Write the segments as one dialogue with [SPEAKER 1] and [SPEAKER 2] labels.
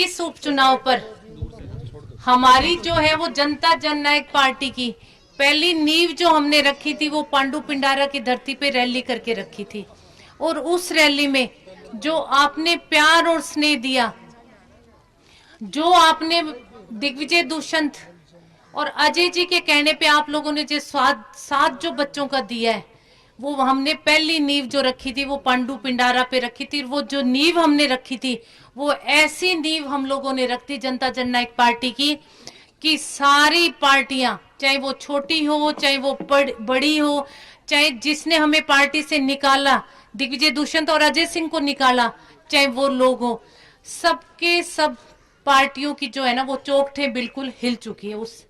[SPEAKER 1] इस उपचुनाव पर हमारी जो है वो जनता जननायक पार्टी की पहली नींव जो हमने रखी थी वो पांडु पिंडारा की धरती पे रैली करके रखी थी। और उस रैली में जो आपने प्यार और स्नेह दिया, जो आपने दिग्विजय दुष्यंत और अजय जी के कहने पे आप लोगों ने जो साथ जो बच्चों का दिया है, वो हमने पहली नींव जो रखी थी वो पांडु पिंडारा पे रखी थी। वो जो नींव हमने रखी थी वो ऐसी नींव हम लोगों ने रखी जनता जननायक पार्टी की कि सारी पार्टियां, चाहे वो छोटी हो चाहे वो बड़ी हो, चाहे जिसने हमें पार्टी से निकाला, दिग्विजय दुष्यंत और अजय सिंह को निकाला, चाहे वो लोग हो, सबके सब पार्टियों की जो है ना वो चौखटें बिल्कुल हिल चुकी है उस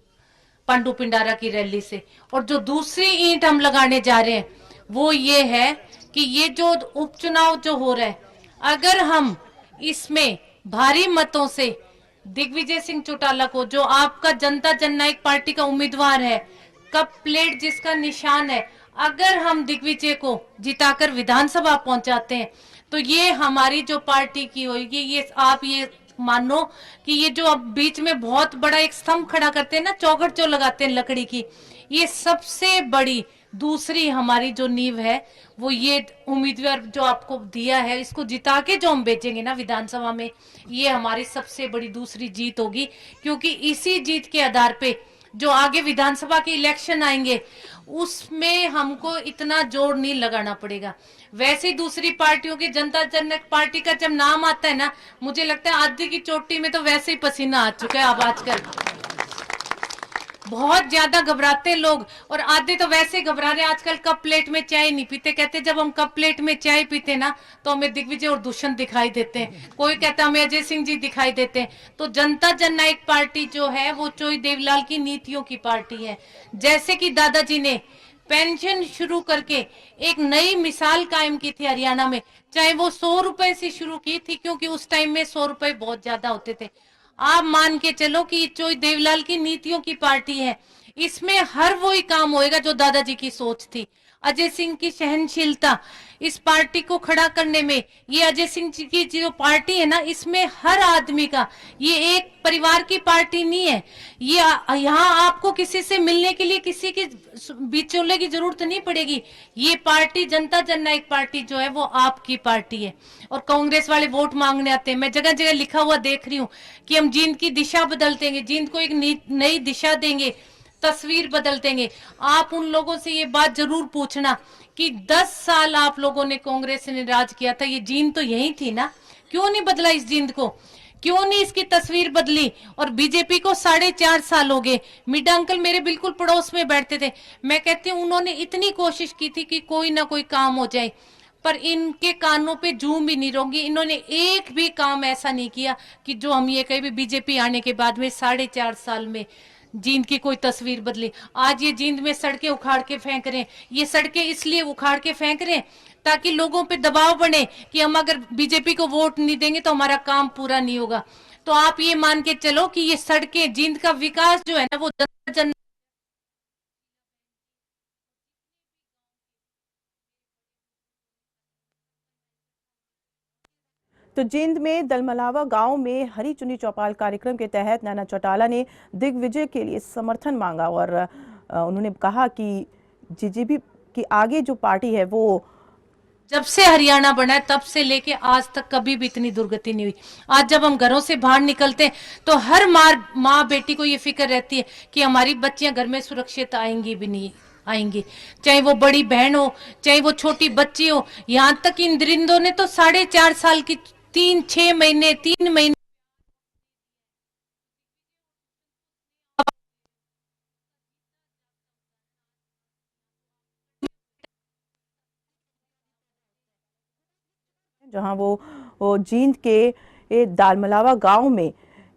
[SPEAKER 1] पांडु पिंडारा की रैली से। और जो दूसरी ईंट हम लगाने जा रहे हैं वो ये है कि ये जो उपचुनाव जो हो रहा है, अगर हम इसमें भारी मतों से दिग्विजय सिंह चौटाला को, जो आपका जनता जननायक पार्टी का उम्मीदवार है, कप प्लेट जिसका निशान है, अगर हम दिग्विजय को जिताकर विधानसभा पहुंचाते हैं तो ये हमारी जो पार्टी की होगी, ये आप ये मानो कि ये जो अब बीच में बहुत बड़ा एक स्तंभ खड़ा करते हैं ना, चौखट जो लगाते हैं लकड़ी की, ये सबसे बड़ी दूसरी हमारी जो नींव है वो ये उम्मीदवार जो आपको दिया है, इसको जिता के जो हम बेचेंगे ना विधानसभा में, ये हमारी सबसे बड़ी दूसरी जीत होगी। क्योंकि इसी जीत के आधार पे जो आगे विधानसभा के इलेक्शन आएंगे उसमें हमको इतना जोर नहीं लगाना पड़ेगा। वैसे ही दूसरी पार्टियों की जनता जननायक पार्टी का जब नाम आता है ना, मुझे लगता है आधी की चोटी में तो वैसे ही पसीना आ चुका है अब आजकल, बहुत ज्यादा घबराते लोग, और आधे तो वैसे घबरा रहे आजकल, कप प्लेट में चाय नहीं पीते। कहते जब हम कप प्लेट में चाय पीते ना तो हमें दिग्विजय और दुष्यंत दिखाई देते हैं, कोई कहता हमें अजय सिंह जी दिखाई देते हैं। तो जनता जननायक पार्टी जो है वो चोई देवलाल की नीतियों की पार्टी है। जैसे कि दादाजी ने पेंशन शुरू करके एक नई मिसाल कायम की थी हरियाणा में, चाहे वो 100 रुपए से शुरू की थी, क्योंकि उस टाइम में 100 रुपए बहुत ज्यादा होते थे। आप मान के चलो कि चोई देवलाल की नीतियों की पार्टी है, इसमें हर वही काम होएगा जो दादाजी की सोच थी। अजय सिंह की सहनशीलता इस पार्टी को खड़ा करने में, ये अजय सिंह जी की जो पार्टी है ना, इसमें हर आदमी का, ये एक परिवार की पार्टी नहीं है। ये यहाँ आपको किसी से मिलने के लिए किसी के बिचौले की जरूरत नहीं पड़ेगी। ये पार्टी जनता जननायक पार्टी जो है वो आपकी पार्टी है। और कांग्रेस वाले वोट मांगने आते हैं, मैं जगह जगह लिखा हुआ देख रही हूँ कि हम जींद की दिशा बदल देंगे, जींद को एक नई दिशा देंगे, तस्वीर बदल देंगे। आप उन लोगों से ये बात जरूर पूछना कि 10 साल आप लोगों ने कांग्रेस ने राज किया था, ये जींद तो यही थी ना, क्यों नहीं बदला इस जींद को, क्यों नहीं इसकी तस्वीर बदली। और बीजेपी को 4.5 साल हो गए। मिडा अंकल मेरे बिल्कुल पड़ोस में बैठते थे, मैं कहती हूँ उन्होंने इतनी कोशिश की थी कि कोई ना कोई काम हो जाए, पर इनके कानों पे जूं भी नहीं रोंगी। इन्होंने एक भी काम ऐसा नहीं किया कि जो हम ये कहे भी बीजेपी आने के बाद में 4.5 साल में जींद की कोई तस्वीर बदली। आज ये जींद में सड़कें उखाड़ के फेंक रहे हैं, ये सड़कें इसलिए उखाड़ के फेंक रहे हैं ताकि लोगों पे दबाव बने कि हम अगर बीजेपी को वोट नहीं देंगे तो हमारा काम पूरा नहीं होगा। तो आप ये मान के चलो कि ये सड़कें, जींद का विकास जो है ना वो जन
[SPEAKER 2] तो जींद में दलमलावा गांव में हरी चुनी चौपाल कार्यक्रम के तहत नैना चौटाला ने दिग्विजय के लिए समर्थन मांगा और उन्होंने कहा कि जीजेपी की आगे जो पार्टी है वो
[SPEAKER 1] जब से हरियाणा बना है तब से लेके आज तक कभी भी इतनी दुर्गति नहीं हुई। आज जब हम घरों से बाहर निकलते हैं तो हर माँ बेटी को ये फिक्र रहती है कि हमारी बच्चियां घर में सुरक्षित आएंगी भी नहीं आएंगी, चाहे वो बड़ी बहन हो चाहे वो छोटी बच्ची हो। यहाँ तक इन दरिंदों ने तो 4.5 साल की 3-6 महीने 3 महीने
[SPEAKER 2] जहां वो जींद के दालमलावा गांव में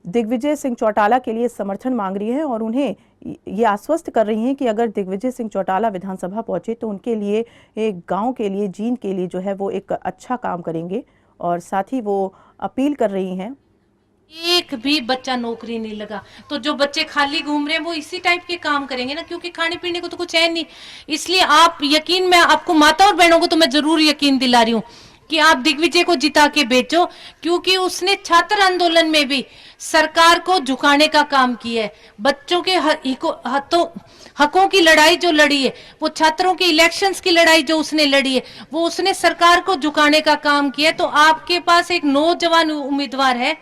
[SPEAKER 2] दिग्विजय सिंह चौटाला के लिए समर्थन मांग रही हैं और उन्हें ये आश्वस्त कर रही हैं कि अगर दिग्विजय सिंह चौटाला विधानसभा पहुंचे तो उनके लिए एक गांव के लिए, जींद के लिए जो है वो एक अच्छा काम करेंगे। और साथ ही वो अपील कर रही हैं,
[SPEAKER 1] एक भी बच्चा नौकरी नहीं लगा तो जो बच्चे खाली घूम रहे हैं वो इसी टाइप के काम करेंगे ना, क्योंकि खाने पीने को तो कुछ है नहीं। इसलिए आप यकीन, मैं आपको माता और बहनों को तो मैं जरूर यकीन दिला रही हूँ कि आप दिग्विजय को जिता के भेजो, क्योंकि उसने छात्र आंदोलन में भी सरकार को झुकाने का काम किया है। बच्चों के हकों की लड़ाई जो लड़ी है, वो छात्रों के इलेक्शंस की लड़ाई जो उसने लड़ी है, वो उसने सरकार को झुकाने का काम किया। तो आपके पास एक नौजवान उम्मीदवार है,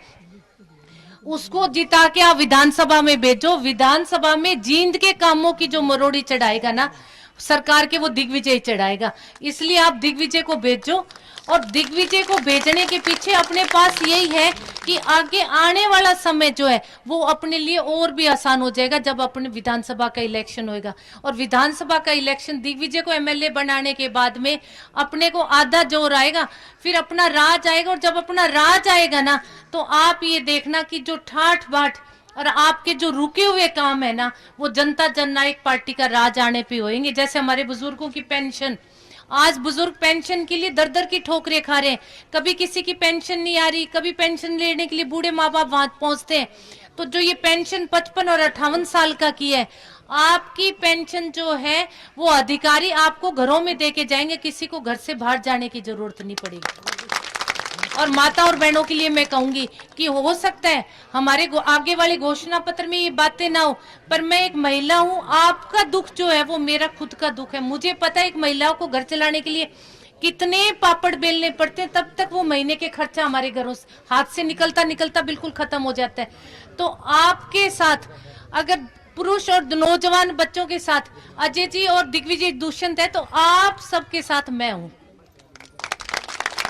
[SPEAKER 1] उसको जिता के आप विधानसभा में भेजो। विधानसभा में जींद के कामों की जो मरोड़ी चढ़ाएगा ना सरकार के, वो दिग्विजय चढ़ाएगा। इसलिए आप दिग्विजय को भेजो। और दिग्विजय को भेजने के पीछे अपने पास यही है कि आगे आने वाला समय जो है वो अपने लिए और भी आसान हो जाएगा जब अपने विधानसभा का इलेक्शन होएगा। और विधानसभा का इलेक्शन दिग्विजय को एमएलए बनाने के बाद में अपने को आधा जोर आएगा, फिर अपना राज आएगा। और जब अपना राज आएगा ना, तो आप ये देखना कि जो ठाठ बाट और आपके जो रुके हुए काम है ना, वो जनता जननायक पार्टी का राज आने पे होंगे। जैसे हमारे बुजुर्गों की पेंशन, आज बुजुर्ग पेंशन के लिए दर दर की ठोकरें खा रहे हैं। कभी किसी की पेंशन नहीं आ रही, कभी पेंशन लेने के लिए बूढ़े माँ बाप वहां पहुंचते हैं। तो जो ये पेंशन 55 और 58 साल का की है, आपकी पेंशन जो है वो अधिकारी आपको घरों में दे के जाएंगे, किसी को घर से बाहर जाने की जरूरत नहीं पड़ेगी। और माता और बहनों के लिए मैं कहूंगी कि हो सकता है हमारे आगे वाले घोषणा पत्र में ये बातें ना हो, पर मैं एक महिला हूं, आपका दुख जो है वो मेरा खुद का दुख है। मुझे पता है एक महिलाओं को घर चलाने के लिए कितने पापड़ बेलने पड़ते हैं, तब तक वो महीने के खर्चा हमारे घरों से हाथ से निकलता निकलता बिल्कुल खत्म हो जाता है। तो आपके साथ अगर पुरुष और नौजवान बच्चों के साथ अजय जी और दिग्विजय दुष्यंत है, तो आप सबके साथ मैं हूं।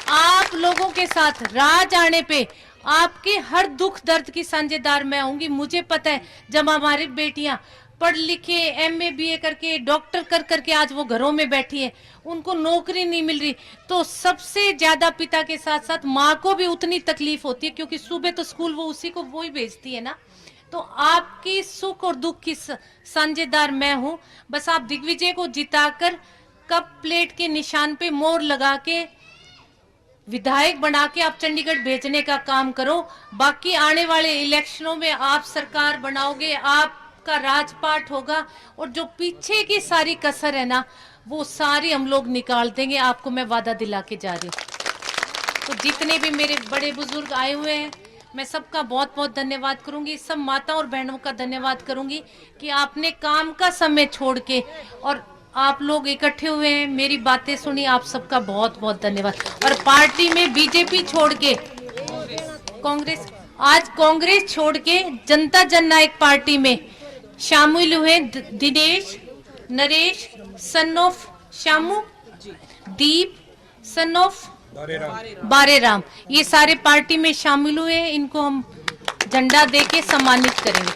[SPEAKER 1] आप लोगों के साथ राज आने पे आपके हर दुख दर्द की साझेदार मैं होंगी। मुझे पता है जब हमारी बेटियां पढ़ लिखे एमए बीए करके डॉक्टर कर करके आज वो घरों में बैठी है, उनको नौकरी नहीं मिल रही, तो सबसे ज्यादा पिता के साथ साथ माँ को भी उतनी तकलीफ होती है, क्योंकि सुबह तो स्कूल वो उसी को वो ही भेजती है ना। तो आपकी सुख और दुख की साझेदार मैं हूं। बस आप दिग्विजय को जिताकर कप प्लेट के निशान पे मोहर लगा के विधायक बना के आप चंडीगढ़ भेजने का काम करो। बाकी आने वाले इलेक्शनों में आप सरकार बनाओगे, आपका राजपाट होगा, और जो पीछे की सारी कसर है ना वो सारी हम लोग निकाल देंगे, आपको मैं वादा दिला के जा रही हूँ। तो जितने भी मेरे बड़े बुजुर्ग आए हुए हैं, मैं सबका बहुत बहुत धन्यवाद करूंगी। सब माता और बहनों का धन्यवाद करूंगी कि आपने काम का समय छोड़ के और आप लोग इकट्ठे हुए हैं, मेरी बातें सुनी। आप सबका बहुत बहुत धन्यवाद। और पार्टी में बीजेपी छोड़ के कांग्रेस, आज कांग्रेस छोड़ के जनता जननायक पार्टी में शामिल हुए Dinesh, Naresh son of Shamu, Deep son of Bareram, ये सारे पार्टी में शामिल हुए हैं। इनको हम झंडा देके सम्मानित करेंगे।